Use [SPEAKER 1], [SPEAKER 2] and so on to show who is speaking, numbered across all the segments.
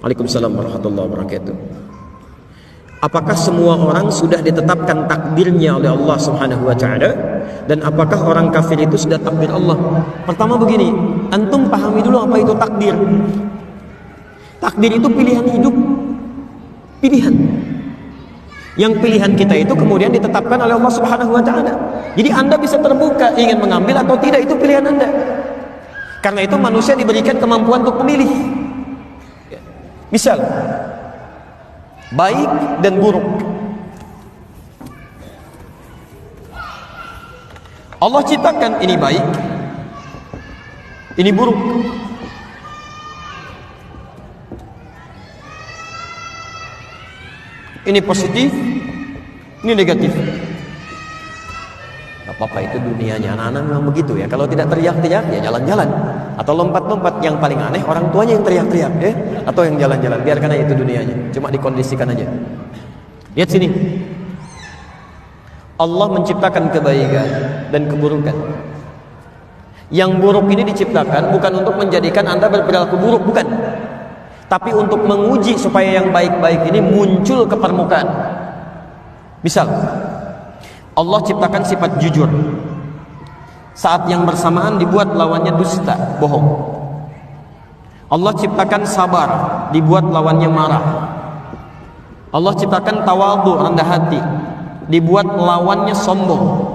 [SPEAKER 1] Waalaikumsalam warahmatullahi wabarakatuh. Apakah semua orang sudah ditetapkan takdirnya oleh Allah Subhanahu wa taala, dan apakah orang kafir itu sudah takdir Allah? Pertama begini, antum pahami dulu apa itu takdir. Takdir itu pilihan hidup. Pilihan. Yang pilihan kita itu kemudian ditetapkan oleh Allah Subhanahu wa taala. Jadi Anda bisa terbuka ingin mengambil atau tidak, itu pilihan Anda. Karena itu manusia diberikan kemampuan untuk memilih. Misal baik dan buruk. Allah ciptakan ini baik, ini buruk. Ini positif, ini negatif. Gak apa-apa, itu dunianya anak-anak memang begitu ya. Kalau tidak teriak-teriak ya jalan-jalan, atau lompat-lompat. Yang paling aneh orang tuanya yang teriak-teriak ya, atau yang jalan-jalan. Biarkan aja itu dunianya, cuma dikondisikan aja. Lihat sini, Allah menciptakan kebaikan dan keburukan. Yang buruk ini diciptakan bukan untuk menjadikan Anda berperilaku buruk, bukan, tapi untuk menguji supaya yang baik-baik ini muncul ke permukaan. Misal Allah ciptakan sifat jujur, saat yang bersamaan dibuat lawannya dusta, bohong. Allah ciptakan sabar, dibuat lawannya marah. Allah ciptakan tawadhu, rendah hati, dibuat lawannya sombong.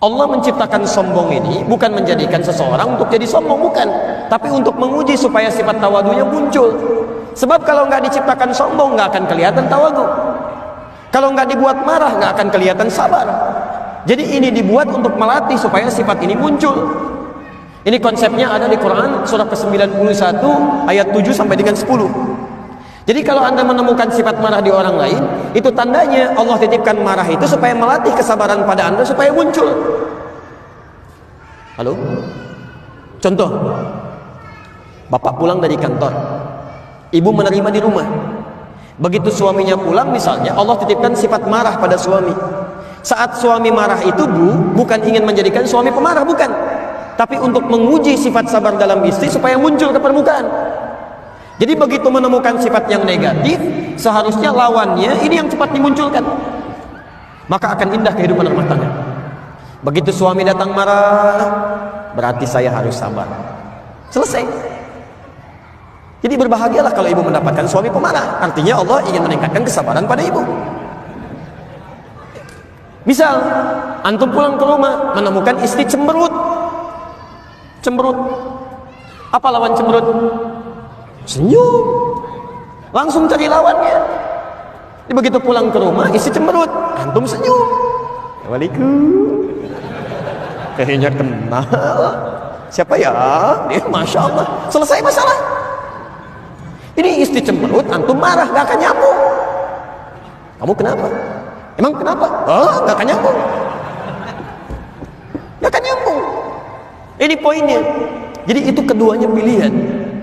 [SPEAKER 1] Allah menciptakan sombong ini bukan menjadikan seseorang untuk jadi sombong, bukan, tapi untuk menguji supaya sifat tawadhunya muncul. Sebab kalau nggak diciptakan sombong, nggak akan kelihatan tawadhu. Kalau nggak dibuat marah, nggak akan kelihatan sabar. Jadi ini dibuat untuk melatih supaya sifat ini muncul. Ini konsepnya ada di Quran surah ke-91 ayat 7 sampai dengan 10. Jadi kalau Anda menemukan sifat marah di orang lain, itu tandanya Allah titipkan marah itu supaya melatih kesabaran pada Anda supaya muncul. Halo? Contoh, bapak pulang dari kantor, ibu menerima di rumah. Begitu suaminya pulang misalnya, Allah titipkan sifat marah pada suami. Saat suami marah itu bukan ingin menjadikan suami pemarah, bukan, tapi untuk menguji sifat sabar dalam istri supaya muncul ke permukaan. Jadi begitu menemukan sifat yang negatif, seharusnya lawannya ini yang cepat dimunculkan, maka akan indah kehidupan rumah tangga. Begitu suami datang marah, berarti saya harus sabar. Selesai. Jadi berbahagialah kalau ibu mendapatkan suami pemarah. Artinya Allah ingin meningkatkan kesabaran pada ibu. Misal antum pulang ke rumah menemukan istri cemberut. Cemberut. Apa lawan cemberut? Senyum. Langsung cari lawannya. Jadi begitu pulang ke rumah istri cemberut, antum senyum. Waalaikumsalam. Kayaknya kenal. Siapa ya? Masya Allah. Selesai masalah. Ini istri cemberut, antum marah, gak akan nyambung. Kamu kenapa? Emang kenapa? Oh, gak akan nyambung. Gak akan nyambung. Ini poinnya. Jadi itu keduanya pilihan.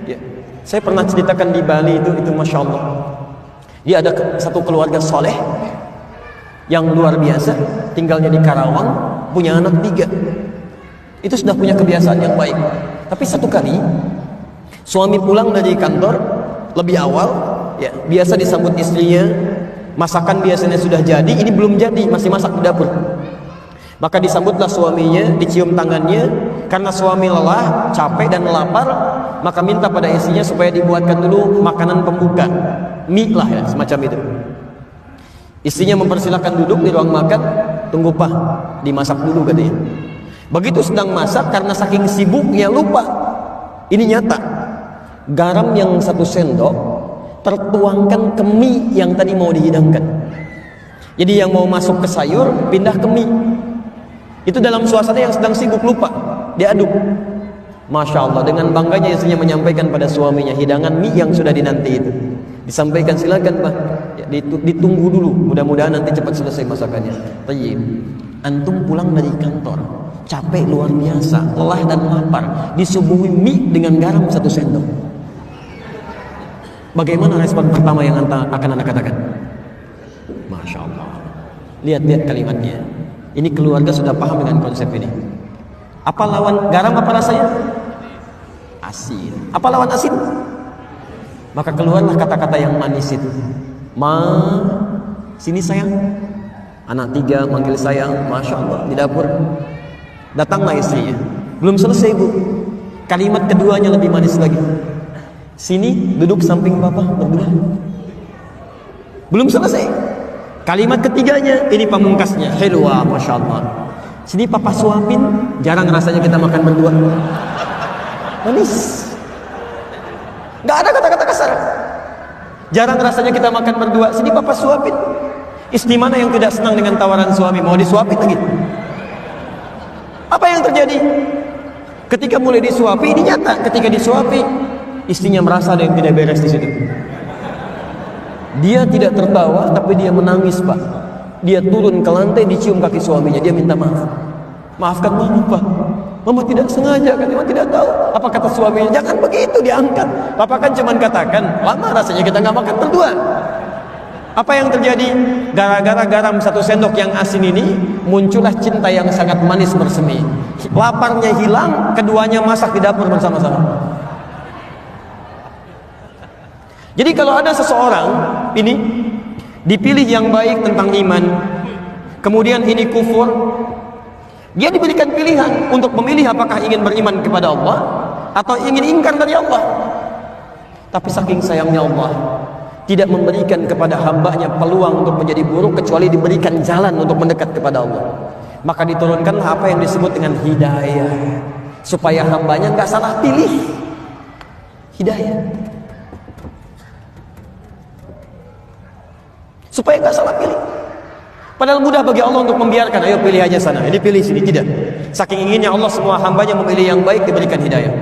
[SPEAKER 1] Ya. Saya pernah ceritakan di Bali itu Masya Allah. Dia ada satu keluarga soleh yang luar biasa, tinggalnya di Karawang, punya anak 3. Itu sudah punya kebiasaan yang baik. Tapi satu kali, suami pulang dari kantor lebih awal, ya, biasa disambut istrinya, masakan biasanya sudah jadi, ini belum jadi, masih masak di dapur. Maka disambutlah suaminya, dicium tangannya, karena suami lelah, capek dan lapar, maka minta pada istrinya supaya dibuatkan dulu makanan pembuka, mie lah ya, semacam itu. Istrinya mempersilahkan duduk di ruang makan, tunggu pak, dimasak dulu katanya. Begitu sedang masak, karena saking sibuknya lupa, ini nyata, garam yang 1 sendok tertuangkan ke mie yang tadi mau dihidangkan. Jadi yang mau masuk ke sayur pindah ke mie. Itu dalam suasana yang sedang sibuk, lupa, diaduk. Masya Allah, dengan bangganya istrinya menyampaikan pada suaminya hidangan mie yang sudah dinanti itu. Disampaikan, silakan pak, ya, ditunggu dulu, mudah-mudahan nanti cepat selesai masakannya. Tayyib. Antum pulang dari kantor, capek luar biasa, lelah dan lapar, disuguhi mie dengan garam 1 sendok. Bagaimana respon pertama yang akan Anda katakan? Masya Allah. Lihat-lihat kalimatnya. Ini keluarga sudah paham dengan konsep ini. Apa lawan garam, apa rasanya? Asin. Apa lawan asin? Maka keluarlah kata-kata yang manis itu. Sini sayang. Anak 3 manggil sayang, Masya Allah, di dapur. Datanglah istrinya. Belum selesai, Bu. Kalimat keduanya lebih manis lagi. Sini, duduk samping papa berdua. Belum selesai. Kalimat ketiganya, ini pamungkasnya. Helwa, Masya Allah. Sini papa suapin. Jarang rasanya kita makan berdua. Manis. Gak ada kata-kata kasar. Jarang rasanya kita makan berdua. Sini papa suapin. Istri mana yang tidak senang dengan tawaran suami? Mau disuapin lagi. Apa yang terjadi? Ketika mulai disuapi, ini nyata. Ketika disuapi, istrinya merasa ada yang tidak beres di situ. Dia tidak tertawa, tapi dia menangis, Pak. Dia turun ke lantai, dicium kaki suaminya. Dia minta maaf. Maafkan mama, Pak. Mama tidak sengaja, kan? Mama tidak tahu. Apa kata suaminya? Jangan begitu, diangkat. Papa kan cuma katakan, lama rasanya kita nggak makan berdua. Apa yang terjadi? Gara-gara garam 1 sendok yang asin ini, muncullah cinta yang sangat manis bersemi. Laparnya hilang, keduanya masak di dapur bersama-sama. Jadi kalau ada seseorang ini dipilih yang baik tentang iman, kemudian ini kufur, dia diberikan pilihan untuk memilih apakah ingin beriman kepada Allah atau ingin ingkar dari Allah. Tapi saking sayangnya Allah tidak memberikan kepada hambanya peluang untuk menjadi buruk kecuali diberikan jalan untuk mendekat kepada Allah. Maka diturunkanlah apa yang disebut dengan hidayah, supaya hambanya nggak salah pilih. Hidayah, supaya nggak salah pilih. Padahal mudah bagi Allah untuk membiarkan, ayo pilih aja sana, ini pilih sini. Tidak. Saking inginnya Allah semua hambanya memilih yang baik, diberikan hidayah.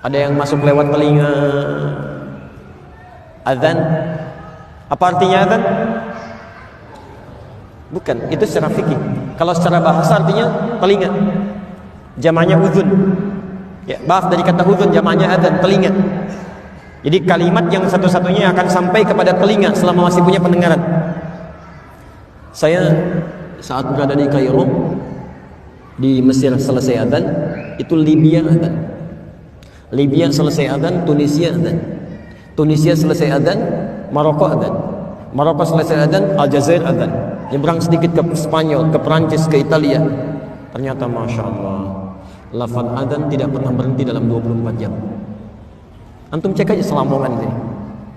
[SPEAKER 1] Ada yang masuk lewat telinga. Azan. Apa artinya azan? Bukan, itu secara fikih. Kalau secara bahasa artinya telinga. Jamaknya uzun. Ya, maaf, dari kata uzun jamaknya azan, telinga. Jadi kalimat yang satu-satunya akan sampai kepada telinga selama masih punya pendengaran. Saya saat berada di Kairo, di Mesir selesai azan, itu Libya azan. Libya selesai azan, Tunisia azan. Tunisia selesai azan, Maroko azan. Maroko selesai azan, Aljazair azan. Nyebrang sedikit ke Spanyol, ke Perancis, ke Italia. Ternyata Masya Allah, lafaz azan tidak pernah berhenti dalam 24 jam. Antum cek aja Selamongan ini.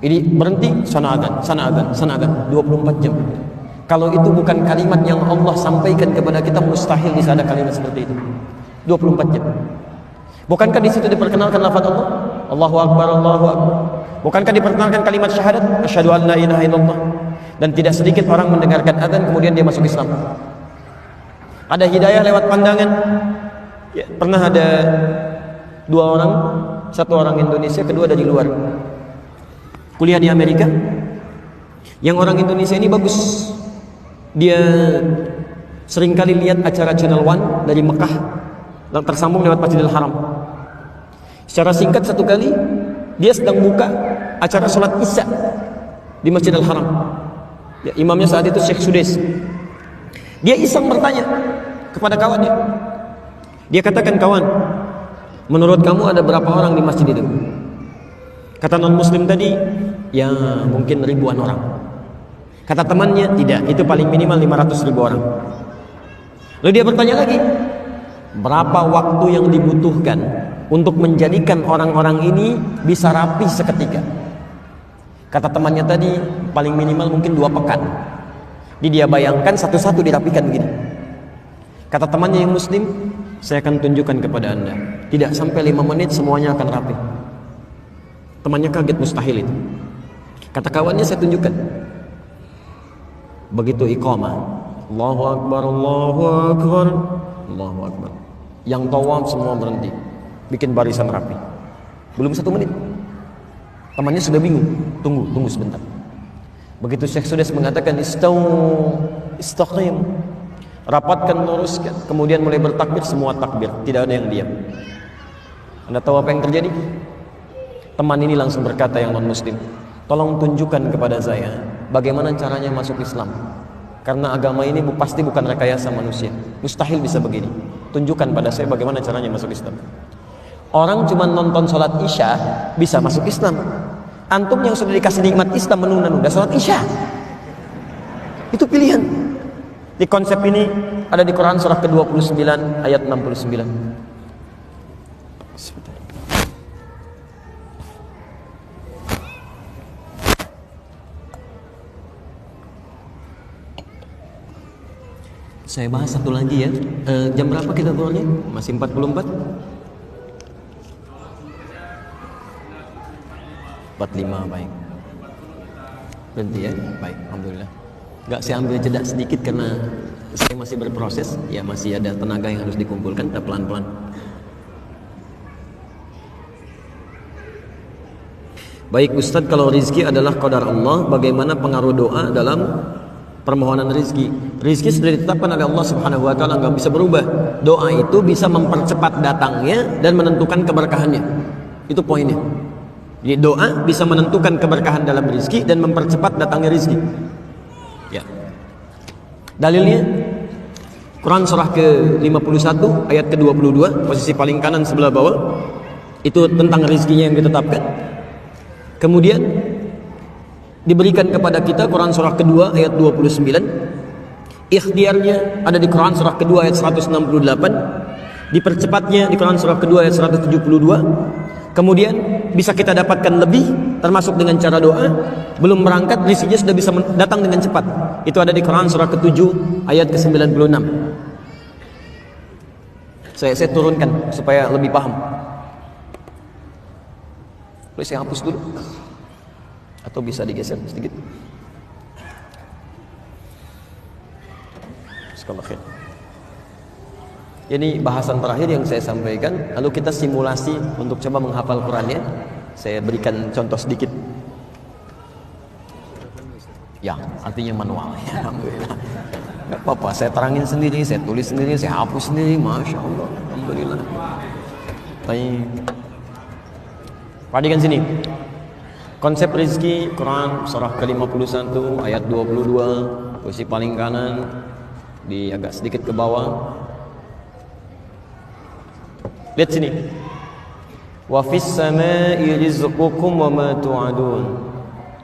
[SPEAKER 1] Ini berhenti, sana azan, sana azan, sana azan, 24 jam. Kalau itu bukan kalimat yang Allah sampaikan kepada kita, mustahil bisa ada kalimat seperti itu. 24 jam. Bukankah di situ diperkenalkan lafaz Allah? Allahu Akbar, Allahu Akbar. Bukankah diperkenalkan kalimat syahadat? Asyhadu an la ilaha illallah. Dan tidak sedikit orang mendengarkan azan kemudian dia masuk Islam. Ada hidayah lewat pandangan. Ya, pernah ada 2 orang, 1 orang Indonesia, kedua dari luar. Kuliah di Amerika. Yang orang Indonesia ini bagus. Dia seringkali lihat acara Channel One dari Mekah dan tersambung lewat Masjidil Haram. Secara singkat satu kali dia sedang buka acara sholat Isya di Masjidil Haram. Ya, imamnya saat itu Syekh Sudais. Dia iseng bertanya kepada kawannya. Dia katakan, kawan, menurut kamu ada berapa orang di masjid itu? Kata non-muslim tadi, ya mungkin ribuan orang. Kata temannya, tidak, itu paling minimal 500.000 orang. Lalu dia bertanya lagi, berapa waktu yang dibutuhkan untuk menjadikan orang-orang ini bisa rapi seketika? Kata temannya tadi, paling minimal mungkin 2 pekan. Jadi dia bayangkan satu-satu dirapikan begini. Kata temannya yang muslim, saya akan tunjukkan kepada anda, tidak sampai 5 menit semuanya akan rapi. Temannya kaget, mustahil itu. Kata kawannya, saya tunjukkan. Begitu iqamah, Allahu Akbar, Allahu Akbar, Allahu Akbar, yang tawaf semua berhenti, bikin barisan rapi. Belum 1 menit, temannya sudah bingung. Tunggu sebentar. Begitu Syekh Sudais mengatakan istaqim, rapatkan, luruskan, kemudian mulai bertakbir, semua takbir, tidak ada yang diam. Anda tahu apa yang terjadi? Teman ini langsung berkata, yang non muslim, tolong tunjukkan kepada saya bagaimana caranya masuk Islam, karena agama ini pasti bukan rekayasa manusia, mustahil bisa begini. tunjukkan pada saya bagaimana caranya masuk Islam. Orang cuma nonton sholat Isya bisa masuk Islam. Antum yang sudah dikasih nikmat Islam menunda-nunda sholat Isya, itu pilihan. Di konsep ini ada di Quran surah ke-29 ayat 69. Saya bahas satu lagi ya. Jam berapa kita keluarnya? Masih 44? 45, baik. Berhenti ya? Baik, alhamdulillah. Enggak, saya ambil jeda sedikit karena saya masih berproses. Ya, masih ada tenaga yang harus dikumpulkan. Kita pelan-pelan. Baik Ustadz, kalau rizki adalah qadar Allah, bagaimana pengaruh doa dalam permohonan rizki? Rizki sudah ditetapkan oleh Allah Subhanahu wa Ta'ala, nggak bisa berubah. Doa itu bisa mempercepat datangnya dan menentukan keberkahannya. Itu poinnya. Jadi doa bisa menentukan keberkahan dalam rizki dan mempercepat datangnya rizki. Ya. Dalilnya Quran surah ke-51 ayat ke-22, posisi paling kanan sebelah bawah. Itu tentang rizkinya yang ditetapkan. Kemudian diberikan kepada kita Quran surah kedua ayat 29. Ikhtiarnya ada di Quran surah kedua ayat 168. Dipercepatnya di Quran surah kedua ayat 172. Kemudian bisa kita dapatkan lebih termasuk dengan cara doa. Belum berangkat rizkinya sudah bisa datang dengan cepat. Itu ada di Quran surah ke-7 ayat ke-96. Saya turunkan supaya lebih paham. Boleh saya hapus dulu? Atau bisa digeser sedikit? Bismillah. Ini bahasan terakhir yang saya sampaikan. Lalu kita simulasi untuk coba menghafal Qurannya. Saya berikan contoh sedikit. Ya, artinya manual. Ya, alhamdulillah. Gak apa-apa, saya terangin sendiri, saya tulis sendiri, saya hapus sendiri. Masya Allah, alhamdulillah. Baik. Perhatikan sini. Konsep rizki Quran surah ke-51 ayat 22, posisi paling kanan, di agak sedikit ke bawah. Lihat sini. Wa fis samaa'i rizqukum wa ma tu'adun.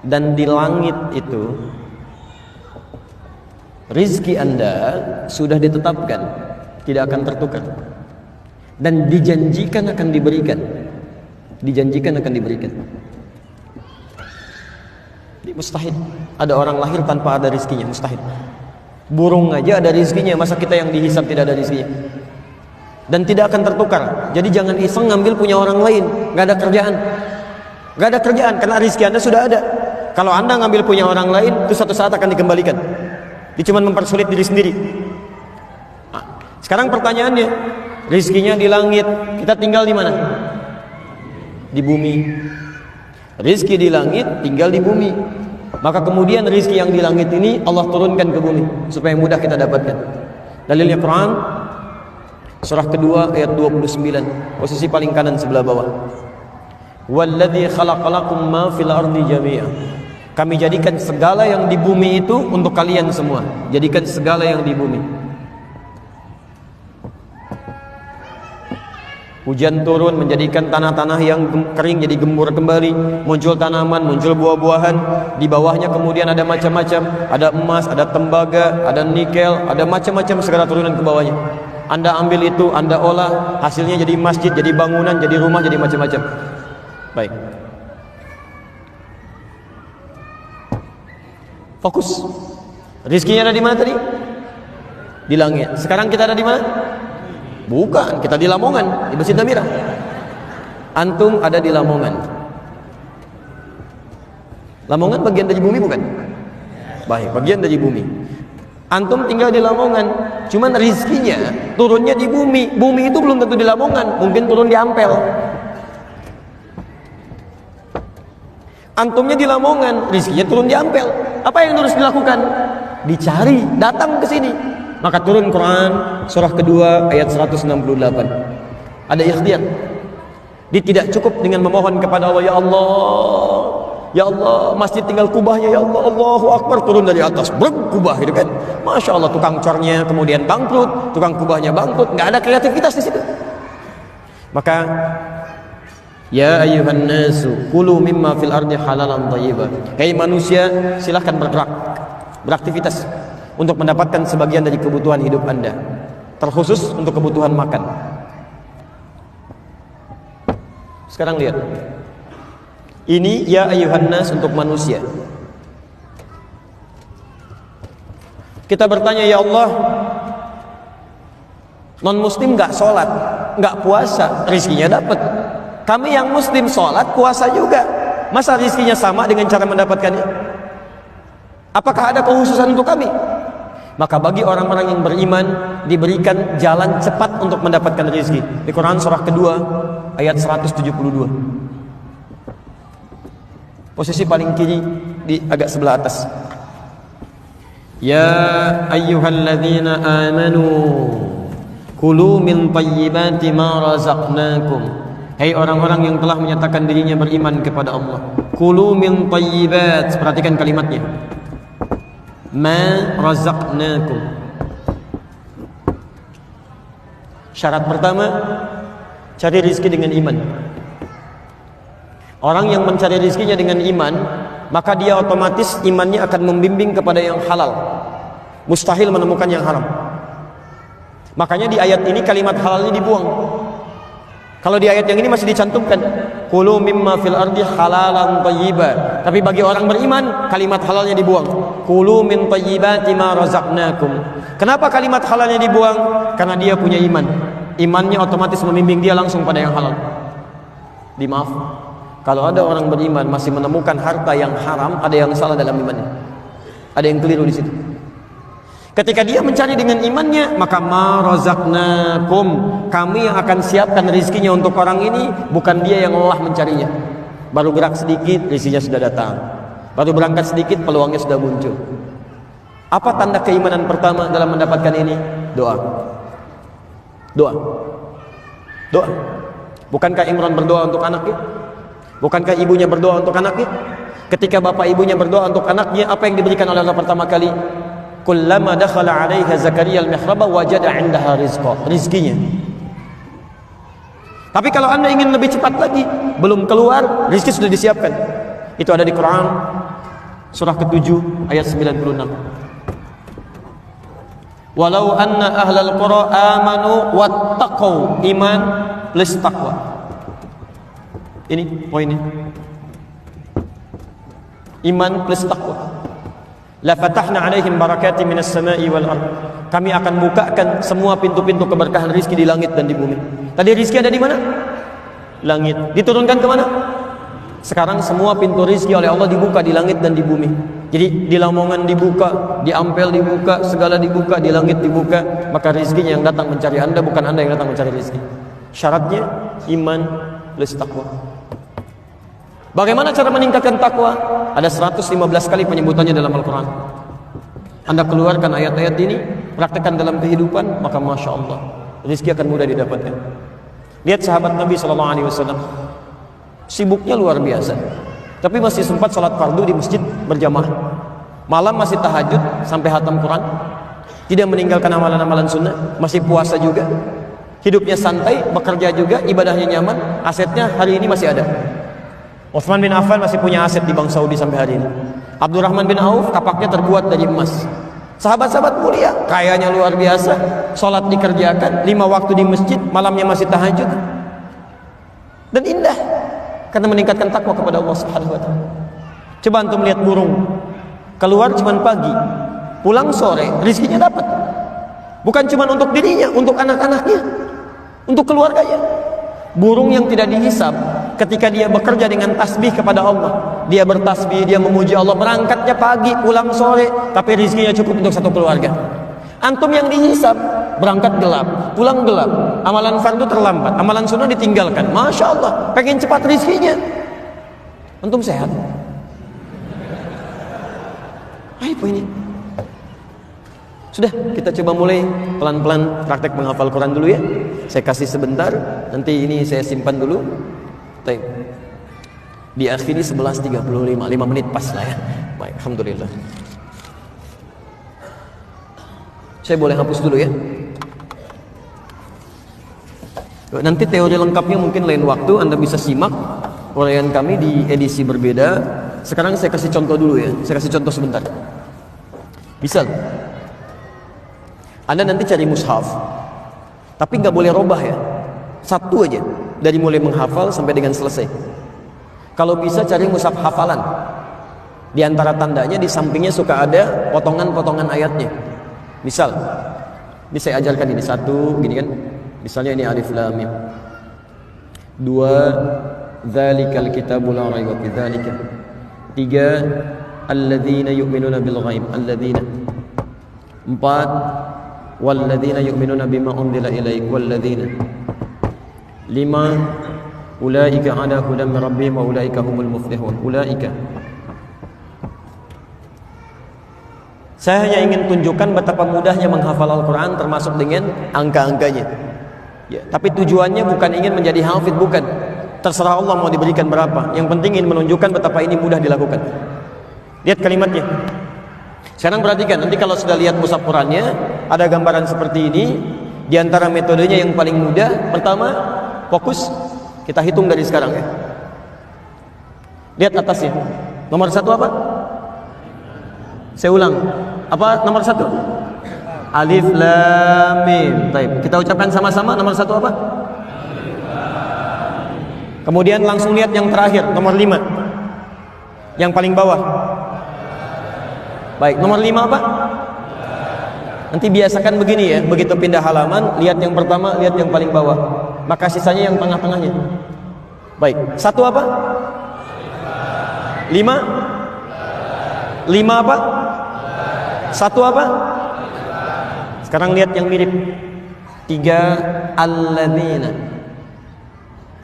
[SPEAKER 1] Dan di langit itu rizki Anda sudah ditetapkan, tidak akan tertukar. Dan dijanjikan akan diberikan. Dijanjikan akan diberikan. Mustahil ada orang lahir tanpa ada rizkinya, mustahil. Burung aja ada rizkinya, masa kita yang dihisab tidak ada rizkinya? Dan tidak akan tertukar. Jadi jangan iseng ngambil punya orang lain. Gak ada kerjaan, gak ada kerjaan karena rizki Anda sudah ada. Kalau Anda ngambil punya orang lain, itu suatu saat akan dikembalikan. Dia cuma mempersulit diri sendiri. Nah, sekarang pertanyaannya, rizkinya di langit, kita tinggal di mana? Di bumi. Rizki di langit, tinggal di bumi. Maka kemudian rizki yang di langit ini Allah turunkan ke bumi supaya mudah kita dapatkan. Dalilnya Quran surah kedua ayat 29, posisi paling kanan sebelah bawah. Walladzi khalaqalakum ma fil ardi jami'a. Kami jadikan segala yang di bumi itu untuk kalian semua. Jadikan segala yang di bumi. Hujan turun menjadikan tanah-tanah yang kering jadi gembur kembali, muncul tanaman, muncul buah-buahan. Di bawahnya kemudian ada macam-macam, ada emas, ada tembaga, ada nikel, ada macam-macam segala turunan ke bawahnya. Anda ambil itu, Anda olah, hasilnya jadi masjid, jadi bangunan, jadi rumah, jadi macam-macam. Baik. Fokus. Rizkinya ada di mana tadi? Di langit. Sekarang kita ada di mana? Bukan, kita di Lamongan, di Masjid Namirah. Antum ada di Lamongan. Lamongan bagian dari bumi bukan? Baik, bagian dari bumi. Antum tinggal di Lamongan, cuman rizkinya turunnya di bumi. Bumi itu belum tentu di Lamongan, mungkin turun di Ampel. Antumnya di Lamongan, rizkinya turun di Ampel. Apa yang harus dilakukan? Dicari, datang ke sini. Maka turun Quran surah kedua ayat 168. Ada ikhtiar. Dia tidak cukup dengan memohon kepada Allah, Ya Allah, masjid tinggal kubahnya, ya Allah, Allahu Akbar, turun dari atas, breng, kubah gitu kan. Masya Allah, tukang cornya kemudian bangkrut, tukang kubahnya bangkrut, nggak ada kreativitas di situ. Maka ya ayyuhan nasu kulu mimma fil ardi halalan thayyiban. Hei manusia, silahkan bergerak, beraktivitas untuk mendapatkan sebagian dari kebutuhan hidup Anda, terkhusus untuk kebutuhan makan. Sekarang lihat, ini ya ayyuhan nas untuk manusia. Kita bertanya, ya Allah, non muslim nggak sholat, nggak puasa, rizkinya dapat. Kami yang muslim sholat, puasa juga, masa rizkinya sama dengan cara mendapatkannya? Apakah ada kekhususan untuk kami? Maka bagi orang-orang yang beriman diberikan jalan cepat untuk mendapatkan rezeki. Di Quran surah kedua ayat 172. Posisi paling kiri di agak sebelah atas. Ya ayyuhalladzina amanu kulu min thayyibati ma razaqnakum. Hai orang-orang yang telah menyatakan dirinya beriman kepada Allah. Kulu min thayyibat, perhatikan kalimatnya. Ma razaqnakum. Syarat pertama, cari rezeki dengan iman. Orang yang mencari rezekinya dengan iman, maka dia otomatis imannya akan membimbing kepada yang halal. Mustahil menemukan yang haram. Makanya di ayat ini kalimat halalnya dibuang. Kalau di ayat yang ini masih dicantumkan kulu mimma fil ardi halalan thayyiba. Tapi bagi orang beriman kalimat halalnya dibuang. Kulu min thayyibati ma razaqnakum. Kenapa kalimat halalnya dibuang? Karena dia punya iman. Imannya otomatis membimbing dia langsung pada yang halal. Dimaaf, kalau ada orang beriman masih menemukan harta yang haram, ada yang salah dalam imannya. Ada yang keliru di situ. Ketika dia mencari dengan imannya, maka ma razaqnakum, kami yang akan siapkan rezekinya untuk orang ini, bukan dia yang lelah mencarinya. Baru gerak sedikit, rezekinya sudah datang. Baru berangkat sedikit, peluangnya sudah muncul. Apa tanda keimanan pertama dalam mendapatkan ini? Doa. Doa. Doa. Bukankah Imran berdoa untuk anaknya? Bukankah ibunya berdoa untuk anaknya? Ketika bapak ibunya berdoa untuk anaknya, apa yang diberikan oleh Allah pertama kali? Kullama dakhala 'alaiha Zakaria al-mihraba wajada 'indaha rizqa, rizkinya. Tapi kalau Anda ingin lebih cepat lagi, belum keluar, rizki sudah disiapkan. Itu ada di Quran surah ke-7 ayat 96. Walau anna ahlal qura amanu wattaqau, iman plus taqwa. Ini poinnya. Iman plus taqwa. La fatahna alaihim barakatin minas sama'i wal ard. Kami akan bukakan semua pintu-pintu keberkahan rizki di langit dan di bumi. Tadi rizki ada di mana? Langit. Diturunkan ke mana? Sekarang semua pintu rizki oleh Allah dibuka di langit dan di bumi. Jadi di Lamongan dibuka, di Ampel dibuka, segala dibuka, di langit dibuka. Maka rizkinya yang datang mencari Anda, bukan Anda yang datang mencari rizki. Syaratnya iman plus takwa. Bagaimana cara meningkatkan takwa? Ada 115 kali penyebutannya dalam Al-Quran. Anda keluarkan ayat-ayat ini, praktekkan dalam kehidupan, maka Masya Allah, rizki akan mudah didapatkan. Lihat sahabat Nabi SAW, sibuknya luar biasa, tapi masih sempat sholat fardu di masjid berjamaah. Malam masih tahajud sampai khatam Quran, tidak meninggalkan amalan-amalan sunnah, masih puasa juga, hidupnya santai, bekerja juga, ibadahnya nyaman, asetnya hari ini masih ada. Utsman bin Affan masih punya aset di Bank Saudi sampai hari ini. Abdurrahman bin Auf kapaknya terbuat dari emas. Sahabat-sahabat mulia, kayanya luar biasa, sholat dikerjakan, 5 waktu di masjid, malamnya masih tahajud, dan indah karena meningkatkan takwa kepada Allah Subhanahu wa taala. Coba antum lihat burung, keluar cuma pagi, pulang sore, rizkinya dapat. Bukan cuma untuk dirinya, untuk anak-anaknya, untuk keluarganya. Burung yang tidak dihisab, ketika dia bekerja dengan tasbih kepada Allah, dia bertasbih, dia memuji Allah, berangkatnya pagi, pulang sore, tapi rizkinya cukup untuk satu keluarga. Antum yang dihisab, berangkat gelap, pulang gelap, amalan fardu terlambat, amalan sunnah ditinggalkan. Masya Allah, pengen cepat rizkinya. Antum sehat? Apa ini? Sudah, kita coba mulai pelan-pelan praktek menghafal Quran dulu ya. Saya kasih sebentar, nanti ini saya simpan dulu. Baik. Diakhiri 11.35, 5 menit pas lah ya. Baik, alhamdulillah. Saya boleh hapus dulu ya. Nanti teori lengkapnya mungkin lain waktu Anda bisa simak uraian kami di edisi berbeda. Sekarang saya kasih contoh dulu ya. Saya kasih contoh sebentar. Misal Anda nanti cari mushaf, tapi nggak boleh robah ya. Satu aja dari mulai menghafal sampai dengan selesai. Kalau bisa cari mushaf hafalan. Di antara tandanya di sampingnya suka ada potongan-potongan ayatnya. Misal, ini saya ajarkan ini satu, gini kan? Misalnya ini alif lam mim. 2, dzalikal kitabu la raiba fi dzalika. 3, alladzina yu'minuna bil ghaib, alladzina. 4, walladzina yu'minuna bima unzila ilaik, walladzina. 5, ulaika ala hudan min rabbihim wa ulaika humul muflihun. Ulaika. Saya hanya ingin tunjukkan betapa mudahnya menghafal Al-Quran termasuk dengan angka-angkanya ya, tapi tujuannya bukan ingin menjadi hafid, bukan. Terserah Allah mau diberikan berapa. Yang penting ingin menunjukkan betapa ini mudah dilakukan. Lihat kalimatnya. Sekarang perhatikan, nanti kalau sudah lihat mushaf Qurannya ada gambaran seperti ini. Di antara metodenya yang paling mudah, pertama fokus. Kita hitung dari sekarang ya. Lihat atasnya. Nomor 1 apa? Saya ulang. Apa nomor 1? Alif lam mim. Baik, kita ucapkan sama-sama. Nomor 1 apa? Kemudian langsung lihat yang terakhir, nomor 5. Yang paling bawah. Baik, nomor 5 apa? Nanti biasakan begini ya, begitu pindah halaman, lihat yang pertama, lihat yang paling bawah. Maka sisanya yang tengah-tengahnya. Baik, 1 apa? 5? 5 apa? 1 apa? Sekarang lihat yang mirip. 3, alladzina.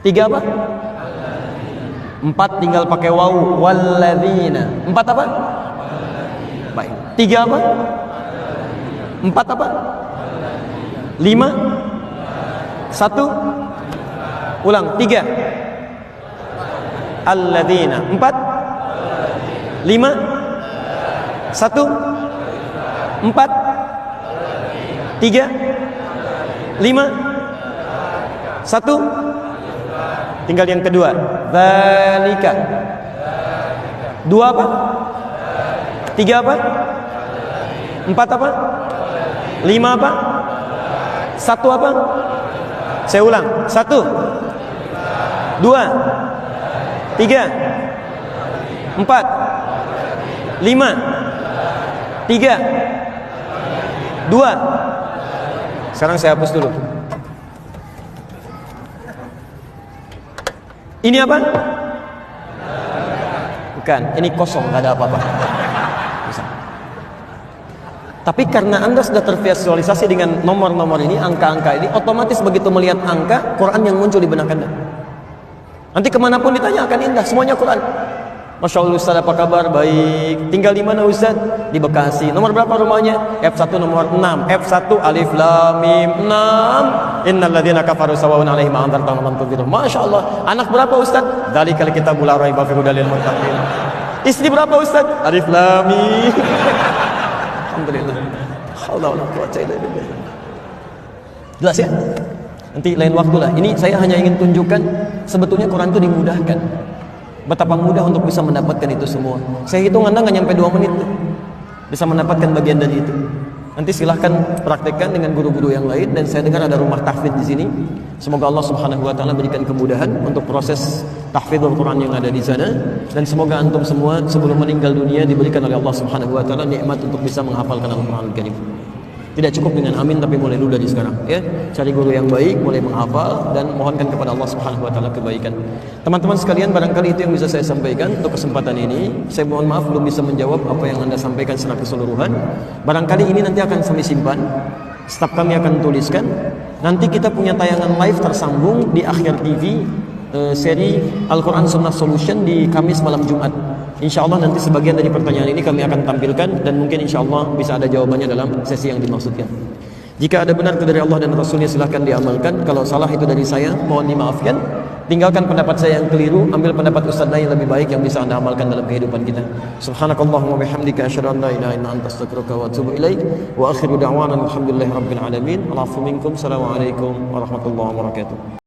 [SPEAKER 1] 3 apa? 4 tinggal pakai wawu, walladzina. 4 apa? Baik. 3 apa? 4 apa? 5? 1? Ulang. 3 alladzina. 4? 5? 1? 4? 3? 5? 1? Tinggal yang kedua. Dzalika. 2 apa? 3 apa? 4 apa? 5 apa? 1 apa? Saya ulang. 1, 2, 3, 4, 5, 3, 2. Sekarang saya hapus dulu. Ini apa? Bukan, ini kosong, nggak ada apa-apa. Tapi karena Anda sudah tervisualisasi dengan nomor-nomor ini, angka-angka ini, otomatis begitu melihat angka, Quran yang muncul di benak Anda. Nanti kemanapun ditanya akan indah, semuanya Quran. Masya Allah Ustaz, apa kabar? Baik. Tinggal di mana Ustaz? Di Bekasi. Nomor berapa rumahnya? F1 nomor 6. F1 alif lam mim 6. Innal ladzina kafaru sawa'un 'alaihim a'anzartahum am lam tunzirhum. Masya Allah. Anak berapa Ustaz? Dzalikal kitabul la raiba fihi hudal lil muttaqin. Istri berapa Ustaz? Alif lam mim. Alhamdulillah. Haula wala quwwata illa billah. Jelas ya? Nanti lain waktu lah. Ini saya hanya ingin tunjukkan sebetulnya Quran itu dimudahkan. Betapa mudah untuk bisa mendapatkan itu semua. Saya hitung Anda nggak nyampe 2 menit bisa mendapatkan bagian dari itu. Nanti silahkan praktekkan dengan guru-guru yang lain. Dan saya dengar ada rumah tahfidz di sini. Semoga Allah Subhanahu Wa Taala berikan kemudahan untuk proses tahfidzul Quran yang ada di sana. Dan semoga antum semua sebelum meninggal dunia diberikan oleh Allah Subhanahu Wa Taala nikmat untuk bisa menghafalkan Al-Quran Al-Karim. Tidak cukup dengan amin, tapi mulai dulu dari sekarang ya. Cari guru yang baik, mulai menghafal dan mohonkan kepada Allah Subhanahu wa taala kebaikan. Teman-teman sekalian, barangkali itu yang bisa saya sampaikan untuk kesempatan ini. Saya mohon maaf belum bisa menjawab apa yang Anda sampaikan secara keseluruhan. Barangkali ini nanti akan kami simpan. Staf kami akan tuliskan. Nanti kita punya tayangan live tersambung di Akhir TV seri Al-Quran Sunnah Solution di Kamis malam Jumat. Insya Allah nanti sebagian dari pertanyaan ini kami akan tampilkan dan mungkin insya Allah bisa ada jawabannya dalam sesi yang dimaksudkan. Jika ada benar itu dari Allah dan Rasulnya silahkan diamalkan. Kalau salah itu dari saya, mohon dimaafkan. Tinggalkan pendapat saya yang keliru, ambil pendapat ustaz lain yang lebih baik yang bisa Anda amalkan dalam kehidupan kita. Subhanakallahumma bihamdika asyhadu an la ilaha illa anta astaghfiruka wa atubu ilaik. Wa akhiru da'wana alhamdulillahirabbil alamin. Alaikum warahmatullahi wabarakatuh.